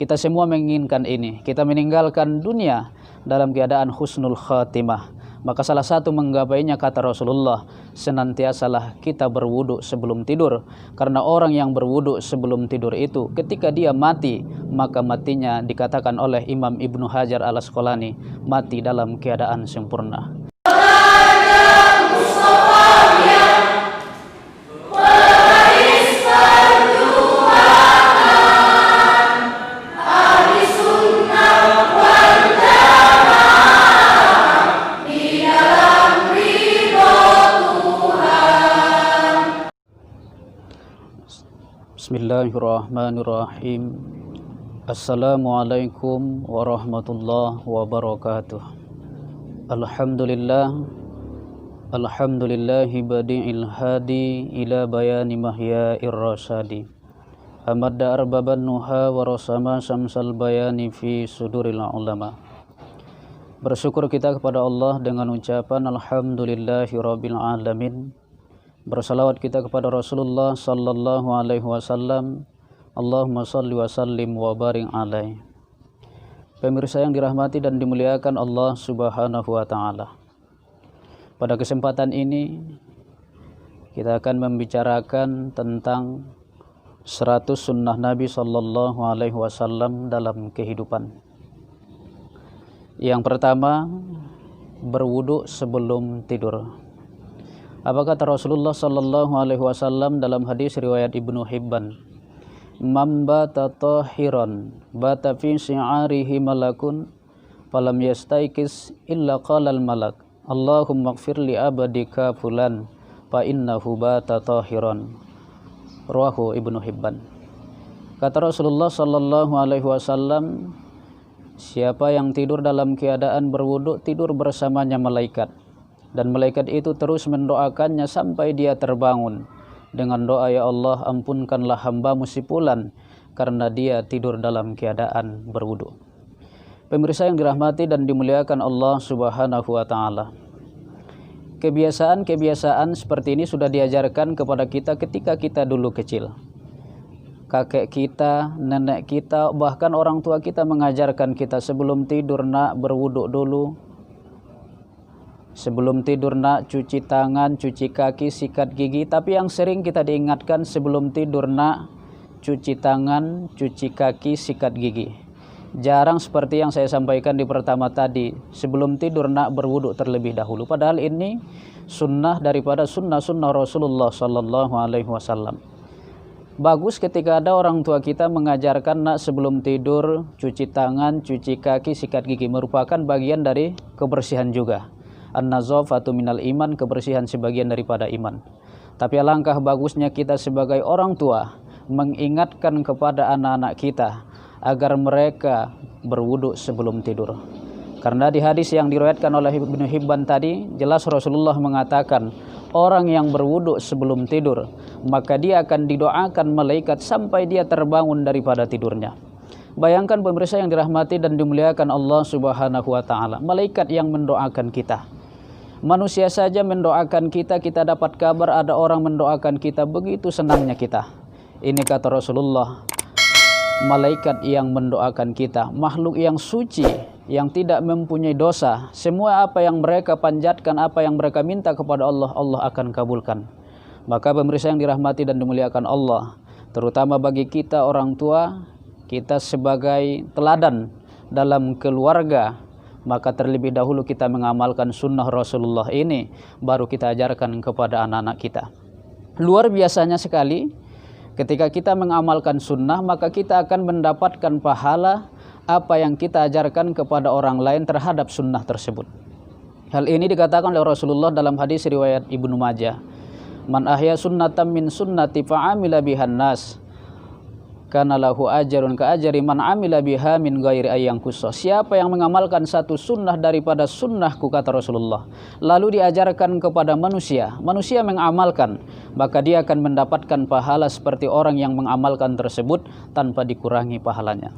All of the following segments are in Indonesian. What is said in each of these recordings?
Kita semua menginginkan ini. Kita meninggalkan dunia dalam keadaan husnul khatimah. Maka salah satu menggapainya, kata Rasulullah, senantiasalah kita berwudu sebelum tidur. Karena orang yang berwudu sebelum tidur itu, ketika dia mati, maka matinya dikatakan oleh Imam Ibnu Hajar al-Asqalani, mati dalam keadaan sempurna. Bismillahirrahmanirrahim. Assalamualaikum warahmatullahi wabarakatuh. Alhamdulillahi badi'il hadi ila bayani mahyair rasyadi. Amadda arbaban nuha wa rasama samsal bayani fi suduril ulama. Bersyukur kita kepada Allah dengan ucapan alhamdulillahi rabbil alamin. Bersalawat kita kepada Rasulullah sallallahu alaihi wasallam. Allahumma salli wa sallim wa barik alaihi. Pemirsa yang dirahmati dan dimuliakan Allah Subhanahu wa taala. Pada kesempatan ini kita akan membicarakan tentang 100 sunnah Nabi sallallahu alaihi wasallam dalam kehidupan. Yang pertama, berwudu sebelum tidur. Apa kata Rasulullah sallallahu alaihi wasallam dalam hadis riwayat Ibnu Hibban? Man bata tahiran bata fi syi'arihi malakun falam yastaiqis illa qala al malak Allahumma ighfir li abadika fulan fa innahu bata tahiran. Rawahu Ibnu Hibban. Kata Rasulullah sallallahu alaihi wasallam, siapa yang tidur dalam keadaan berwudu, tidur bersamanya malaikat. Dan malaikat itu terus mendoakannya sampai dia terbangun dengan doa, ya Allah, ampunkanlah hambamu si fulan karena dia tidur dalam keadaan berwudu. Pemirsa yang dirahmati dan dimuliakan Allah Subhanahu wa taala. Kebiasaan-kebiasaan seperti ini sudah diajarkan kepada kita ketika kita dulu kecil. Kakek kita, nenek kita, bahkan orang tua kita mengajarkan kita sebelum tidur, nak, berwudu dulu. Sebelum tidur, nak, cuci tangan, cuci kaki, sikat gigi. Tapi yang sering kita diingatkan sebelum tidur, nak, cuci tangan, cuci kaki, sikat gigi. Jarang seperti yang saya sampaikan di pertama tadi, sebelum tidur, nak, berwudu terlebih dahulu. Padahal ini sunnah daripada sunnah-sunnah Rasulullah sallallahu alaihi wasallam. Bagus ketika ada orang tua kita mengajarkan, nak, sebelum tidur cuci tangan, cuci kaki, sikat gigi, merupakan bagian dari kebersihan juga. An-nazafatu minal iman, kebersihan sebagian daripada iman. Tapi alangkah bagusnya kita sebagai orang tua mengingatkan kepada anak-anak kita agar mereka berwudu sebelum tidur. Karena di hadis yang diriwayatkan oleh Ibnu Hibban tadi, jelas Rasulullah mengatakan, orang yang berwudu sebelum tidur, maka dia akan didoakan malaikat sampai dia terbangun daripada tidurnya. Bayangkan pemirsa yang dirahmati dan dimuliakan Allah Subhanahu wa taala, malaikat yang mendoakan kita. Manusia saja mendoakan kita, kita dapat kabar ada orang mendoakan kita, begitu senangnya kita. Ini kata Rasulullah, malaikat yang mendoakan kita, makhluk yang suci, yang tidak mempunyai dosa. Semua apa yang mereka panjatkan, apa yang mereka minta kepada Allah, Allah akan kabulkan. Maka pemirsa yang dirahmati dan dimuliakan Allah, terutama bagi kita orang tua, kita sebagai teladan dalam keluarga, maka terlebih dahulu kita mengamalkan sunnah Rasulullah ini, baru kita ajarkan kepada anak-anak kita. Luar biasanya sekali, ketika kita mengamalkan sunnah, maka kita akan mendapatkan pahala apa yang kita ajarkan kepada orang lain terhadap sunnah tersebut. Hal ini dikatakan oleh Rasulullah dalam hadis riwayat Ibnu Majah. Man ahya sunnatan min sunnati fa'amila bihan nas, kana lahu ajrun ka ajri man amila biha min ghairi ayyang khusus. Siapa yang mengamalkan satu sunnah daripada sunnahku, kata Rasulullah, lalu diajarkan kepada manusia, manusia mengamalkan, maka dia akan mendapatkan pahala seperti orang yang mengamalkan tersebut tanpa dikurangi pahalanya.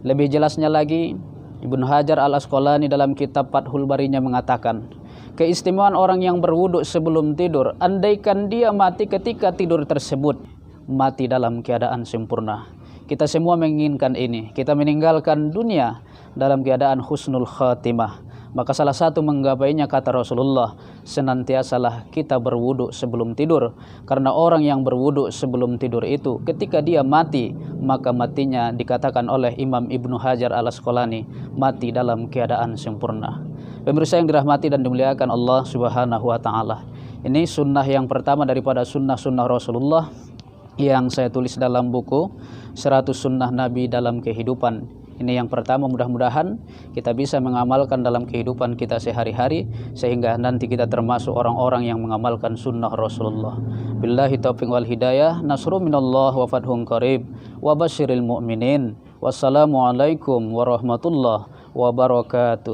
Lebih jelasnya lagi, Ibnu Hajar al-Asqalani dalam kitab Fathul Barinya mengatakan, keistimewaan orang yang berwudu sebelum tidur, andaikan dia mati ketika tidur tersebut, mati dalam keadaan sempurna. Kita semua menginginkan ini. Kita meninggalkan dunia dalam keadaan husnul khatimah. Maka salah satu menggapainya, kata Rasulullah, senantiasalah kita berwudu sebelum tidur. Karena orang yang berwudu sebelum tidur itu, ketika dia mati, maka matinya dikatakan oleh Imam Ibnu Hajar al-Asqalani, mati dalam keadaan sempurna. Pemirsa yang dirahmati dan dimuliakan Allah Subhanahu wa Ta'ala, ini sunnah yang pertama daripada sunnah-sunnah Rasulullah yang saya tulis dalam buku 100 Sunnah Nabi dalam Kehidupan. Ini yang pertama, mudah-mudahan kita bisa mengamalkan dalam kehidupan kita sehari-hari, sehingga nanti kita termasuk orang-orang yang mengamalkan sunnah Rasulullah. Billahi taufiq wal hidayah, nasru minallah wa fathun qarib, wa basyiril mu'minin. Wassalamualaikum warahmatullahi wabarakatuh.